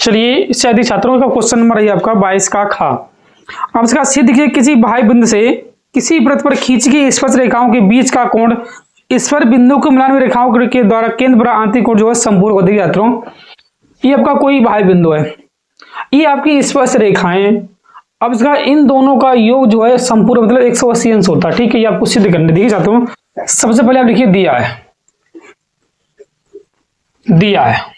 चलिए इससे अधिक छात्रों का क्वेश्चन नंबर है आपका 22 का खा। अब इसका सिद्ध किए किसी भाई बिंदु से किसी वृत्त पर खींची गई स्पर्श रेखाओं के बीच का कोण स्पर्श बिंदु को मिलान हुई रेखाओं के द्वारा केंद्र पर आंतरिक कोण जो है संपूर्ण हो देगी छात्रों। ये आपका कोई भाई बिंदु है, ये आपकी स्पर्श रेखाएं, अब इसका इन दोनों का योग जो है संपूर्ण मतलब 180 अंश होता है। ठीक है, ये आपको सिद्ध करने देखिए छात्रों। सबसे पहले आप लिखिए दिया है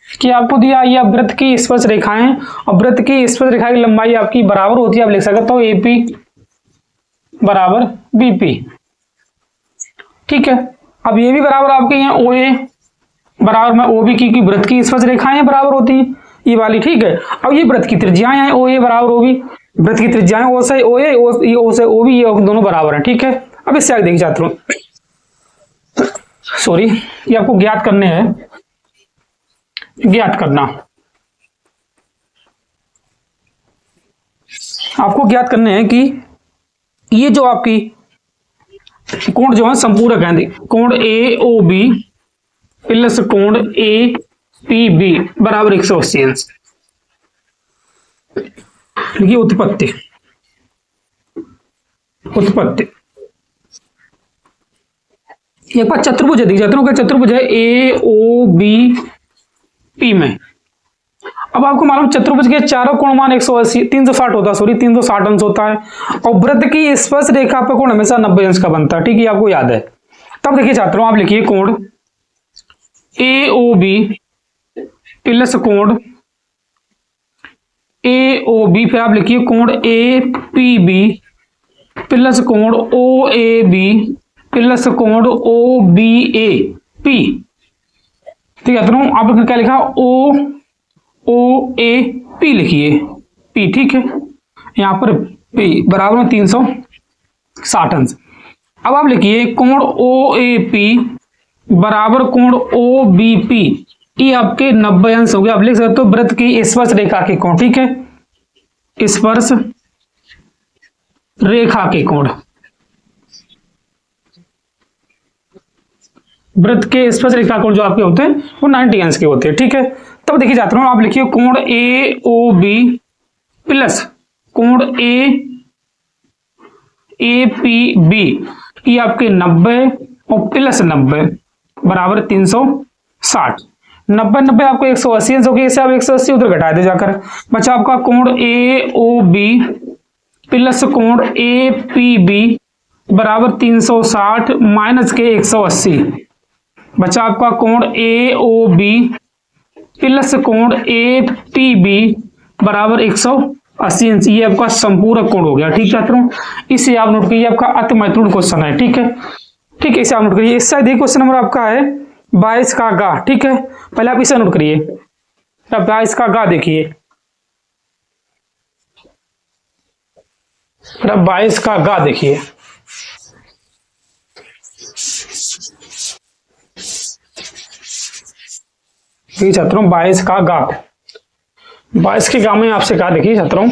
कि आपको दिया ये वृत्त की स्पर्श रेखाएं और वृत्त की स्पर्श रेखा की लंबाई आपकी बराबर होती है। आप लिख सकते हो एपी बराबर बीपी। ठीक है, अब ये भी बराबर आपके यहाँ ओए बराबर में ओबी की वृत्त की स्पर्श रेखाएं बराबर होती है ये वाली। ठीक है, अब ये वृत्त की त्रिज्याएं हैं ओए बराबर ओबी, वृत्त की त्रिज्याएं ओ से ओए ओ से ओबी, ये दोनों बराबर हैं। ठीक है, अब इससे आगे देखिए छात्रों, सॉरी ये आपको ज्ञात करने हैं, ज्ञात करना आपको ज्ञात करने हैं कि ये जो आपकी कोण जो है संपूरक है, कोण ए ओ बी प्लस कोण ए पी बी बराबर 180 अंश। देखिए उत्पत्ति एक बार चतुर्भुज है, देखिए चतुर्भुज है ए ओ बी पी में। अब आपको मालूम चतुर्भुज के चारों कोण मान 180 360 होता है, सॉरी 360 अंश होता है और वृत्त की स्पर्श रेखा पर कोण हमेशा 90 अंश का बनता है। ठीक है, आपको याद है। तब देखिए छात्रों आप लिखिए कोण ए ओ बी प्लस कोण ए ओ बी, फिर आप लिखिए कोण ए पी बी प्लस कोण ओ ए बी प्लस कोण ओ बी ए पी। ठीक है, तो आपने क्या लिखा ओ ए पी लिखिए पी। ठीक है, यहां पर पी बराबर में 360 अंश। अब आप लिखिए कोण ओ ए पी बराबर कोण ओ बी पी, ये आपके 90 अंश हो गया। आप लिख सकते हो वृत्त की स्पर्श रेखा के कोण। ठीक है, स्पर्श रेखा के कोण, वृत्त के स्पर्श रेखा कोण जो आपके होते हैं वो 90 अंश के होते हैं। ठीक है, तब देखिए छात्रों आप लिखिए कोण ए ओ बी प्लस कोण ए पी बी, ये आपके 90 और प्लस 90 बराबर 360। 90 आपको 180 अंश हो गया, इसे आप 180 उधर घटा दे जाकर, बचा आपका कोण ए ओ बी प्लस कोण ए पी बी बराबर 360 माइनस के 180, बचा आपका कोण ए ओ बी प्लस कोण ए पी बी बराबर 180 अंश। ये आपका संपूरक कोण हो गया। ठीक है छात्रों, इसे आप नोट कीजिए, आपका अति महत्वपूर्ण क्वेश्चन है। ठीक है, इसे आप नोट करिए। इससे देखिए क्वेश्चन नंबर आपका है 22 का गा। ठीक है, पहले आप इसे नोट करिए। 22 का गा देखिए, 22 का गा देखिए। छात्रों 22 का गा, 22 के गा में आपसे कहा देखिए छात्रों,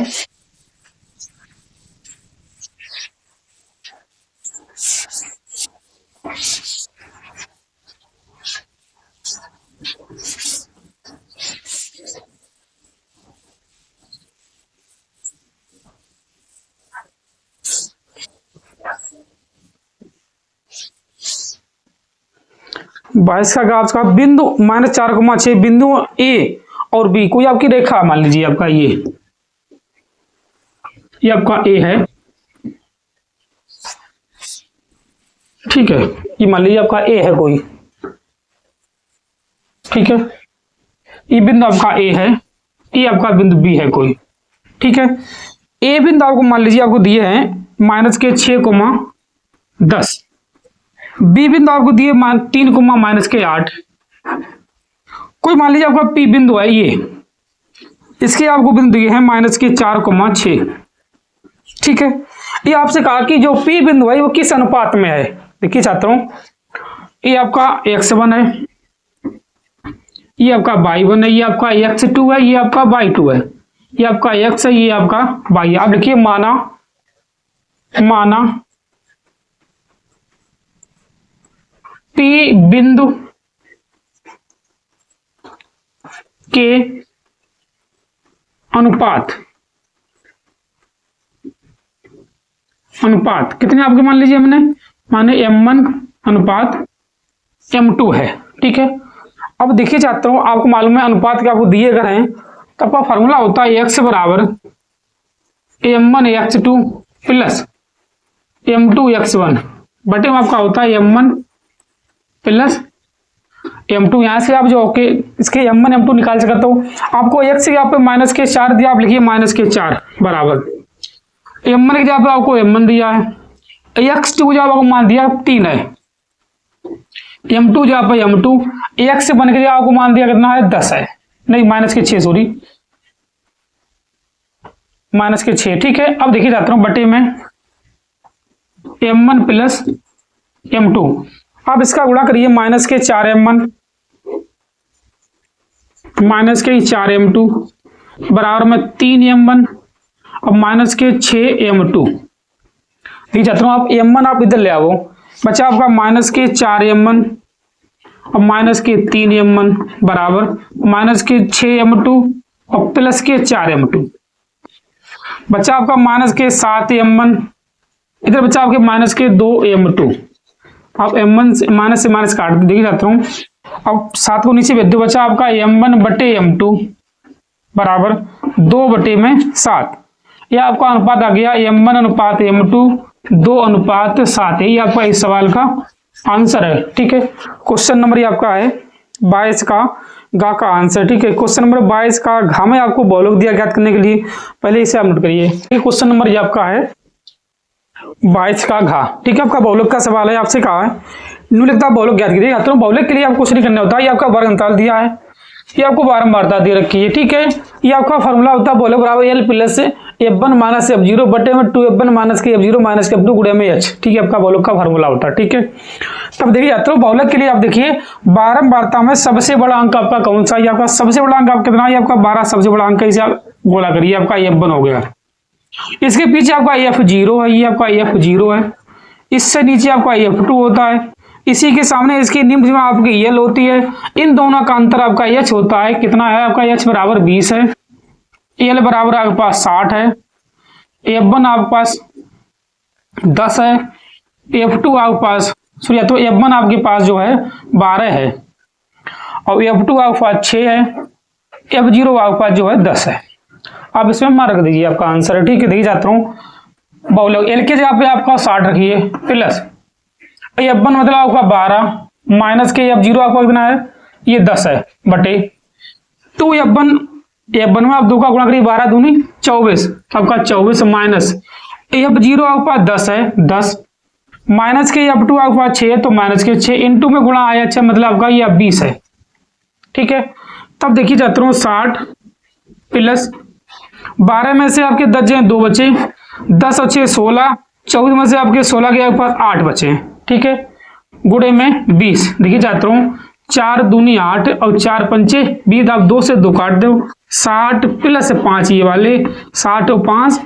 बाईस का गाज का बिंदु -4,6 बिंदु ए और बी कोई आपकी रेखा मान लीजिए आपका ये आपका ए है। ठीक है, ये मान लीजिए आपका ए है कोई। ठीक है, ये बिंदु आपका ए है, ये आपका बिंदु बी है कोई। ठीक है, ए बिंदु आपको मान लीजिए आपको दिए हैं -6,10, बी बिंदु आपको दिए 3,-8। कोई मान लीजिए आपका पी बिंदु है ये, इसके आपको बिंदु दिए हैं -4,6। ठीक है, ये आपसे कहा कि जो पी बिंदु है वो किस अनुपात में है। देखिए छात्रों, ये आपका x1 है, ये आपका y1 है, ये आपका x2 है, ये आपका y2 है, ये आपका x है, ये आपका y है। आप लिखिए माना पी बिंदु के अनुपात कितने आपके मान लीजिए हमने माने m1 अनुपात m2 है। ठीक है, अब देखिए चाहता हूं आपको मालूम है अनुपात के आपको दिए अगर हैं तो आपका फॉर्मूला होता है x बराबर m1 x2 plus m2 x1 बटे में आपका होता है m1 प्लस m2। यहां से आप जो ओके इसके m1 m2 निकाल सकते हो। आपको x के यहाँ पे माइनस के 4 दिया, आप लिखिए माइनस के 4 बराबर m1 के जगह पे आपको m1 दिया है, x2 जब आपको मान दिया 3 है, m2 जहाँ पे m2, x से बन के आपको मान दिया कितना है 10 है, नहीं माइनस के 6 सॉरी माइनस के 6। ठीक है, अब देखिए जाता हूँ बटे में m1 प्लस m2, आप इसका गुणा करिए माइनस के 4m1 माइनस के 4m2 बराबर में 3m1 और माइनस के 6m2। देखिए चाहता हूँ आप m1 आप इधर ले आओ, बचा आपका माइनस के 4m1 और माइनस के 3m1 बराबर माइनस के 6m2 और प्लस के 4m2। बचा आपका माइनस के 7m1, इधर बचा आपके माइनस के 2m2। आप m1 से माइनस काट दो, देखिए जाता हूँ अब 7 को नीचे भेज दो, बचा आपका m1 बटे m2 बराबर 2 बटे में 7। यह आपका अनुपात आ गया m1 अनुपात m2 2 अनुपात 7। यही आपका इस सवाल का आंसर है। ठीक है, क्वेश्चन नंबर ये आपका है 22 का गा का आंसर। ठीक है, क्वेश्चन नंबर 22 का घा में आपको बहुलक दिया ज्ञात करने के लिए, पहले इसे आप नोट करिए। क्वेश्चन नंबर ये आपका है 22 का घा। ठीक है, आपका बहुलक का सवाल है, आपसे कहा है निम्नलिखित बहुलक ज्ञात कीजिए। तो बहुलक के लिए आपको कुछ नहीं करना होता, ये आपका वर्ग अंतराल दिया है, ये आपको बारंबारता दे रखी है। ठीक है, ये आपका फॉर्मूला होता है बहुलक बराबर L plus f1 minus f0 बटे में 2f1 माइनस के f0 माइनस के f2 गुणे में h। ठीक है, आपका बहुलक का फॉर्मूला होता है। ठीक है, तब देखिए जाते हो बहुलक के लिए आप देखिए बारंबारता में सबसे बड़ा अंक आपका कौन सा, ये आपका सबसे बड़ा अंक आपका कितना है, आपका 12 सबसे बड़ा अंक है, इसे आप गोला करिए, आपका f1 हो गया। इसके पीछे आपका f0 है, ये आपका f0 है, इससे नीचे आपका f2 होता है, इसी के सामने इसकी निम्न में आपकी l होती है, इन दोनों का अंतर आपका h होता है, कितना है आपका h बराबर 20 है, l बराबर आपके पास 60 है, f1 आपके पास 10 है, f2 आपके पास सॉरी तो f1 आपके पास जो है 12 है और f2 आपके पास 6 है, f0 आपके पास जो है 10 है। आप इसमें मान रख दीजिए, आपका आंसर है। ठीक है, देखिए जाता हूँ बहुलक एल के जगह पे आपका 60 रखिए प्लस f1 मतलब आपका 12 माइनस के f0 आपका कितना है, ये 10 है बटे 2f1 में आप 2 का गुणा करिए 12 दूनी 24, आपका 24 माइनस f0 आपके पास 10 है 10 माइनस के f2 आपके पास 6 है तो माइनस के 6 इंटू में गुणा आया, अच्छा मतलब आपका ये 20 है। ठीक है, तब देखिए जाता हूँ 60 प्लस 12 में से आपके 10 जो 2 बचे, 10 और 6 16, 24 में से आपके 16 के पास 8 बचे। ठीक है, गुणे में 20, देखिए जाता हूँ 4 दूनी 8 और 4 पंचे 20, आप 2 से 2 काट दो, 60 प्लस 5 ये वाले 60 और 5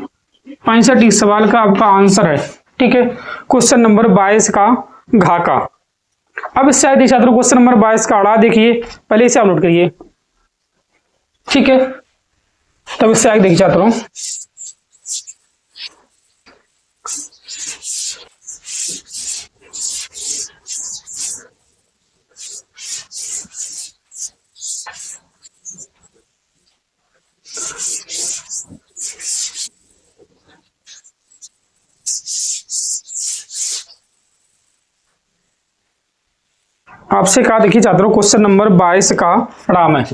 65 इस सवाल का आपका आंसर है। ठीक है, क्वेश्चन नंबर 22 का घा का। अब इससे आगे छात्रों क्वेश्चन नंबर 22 का अड़ा देखिए, पहले इसे आप नोट करिए। ठीक है, तब इससे आगे देखिए छात्रों आपसे कहा, देखिए छात्रों क्वेश्चन नंबर 22 का राम है।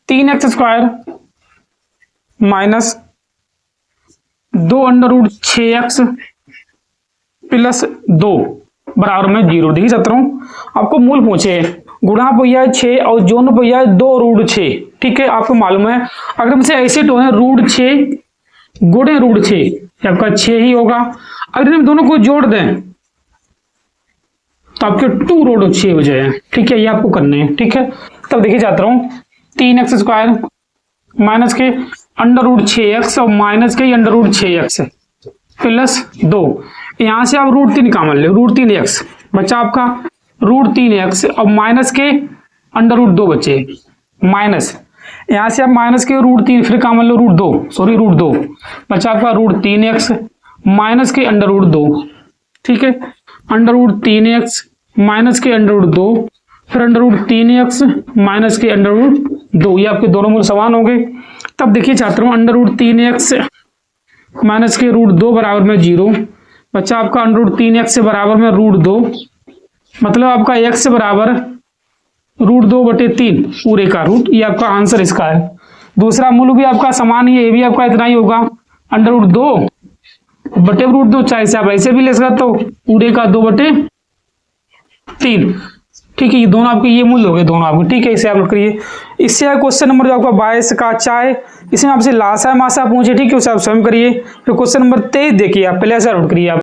तीन x square minus 2 under root 6x plus 2 बराबर में 0। देखिए छात्रों आपको मूल पूछे गुणा पहिया है 6 और जोन पहिया है 2 रूट 6। ठीक है, आपको मालूम है अगर हमसे ऐसे टोन है रूट 6 गुणे रूट 6 आपका 6 ही होगा। अगर हम दोनों को जोड़ दें तो आपके 2 रूट 6 हो जाए। ठीक है, ये आपको करने हैं। ठीक है, तब देखिए जाता हूं 3x स्क्वायर माइनस के अंडर रूट 6x और माइनस के अंडर रूट 6x प्लस 2, यहाँ से आप √3 कॉमन ले, √3x बच्चा आपका √3x और माइनस के √2 बचे माइनस, यहाँ से आप माइनस के √3 फिर कॉमन लो √2 बच्चा आपका √3x माइनस के √2, ठीक है, √3x माइनस के √2 फिर √3x माइनस के √2, ये आपके दोनों मूल समान हो गए। तब देखिए छात्रों √3x माइनस के √2 बराबर में 0, बच्चा आपका √3x से बराबर में √2, मतलब आपका x से बराबर √2/3 पूरे का रूट, ये आपका आंसर इसका है। दूसरा मूल भी आपका समान ही है, ये भी आपका इतना ही होगा √2/√2, चाहे से आप ऐसे भी ले सकते हो पूरे का 2/3, ठीक है। ये दोनों आपके ये मूल हो गए दोनों आपके, ठीक है, इसे आप नोट करिए। इससे है क्वेश्चन नंबर जो आपका 22 का चाय, इसमें आपसे लासा मासा पूछे, ठीक है, उसे आप स्वयं करिए। फिर क्वेश्चन नंबर 23 देखिए आप, पहले ऐसा नोट करिए आप।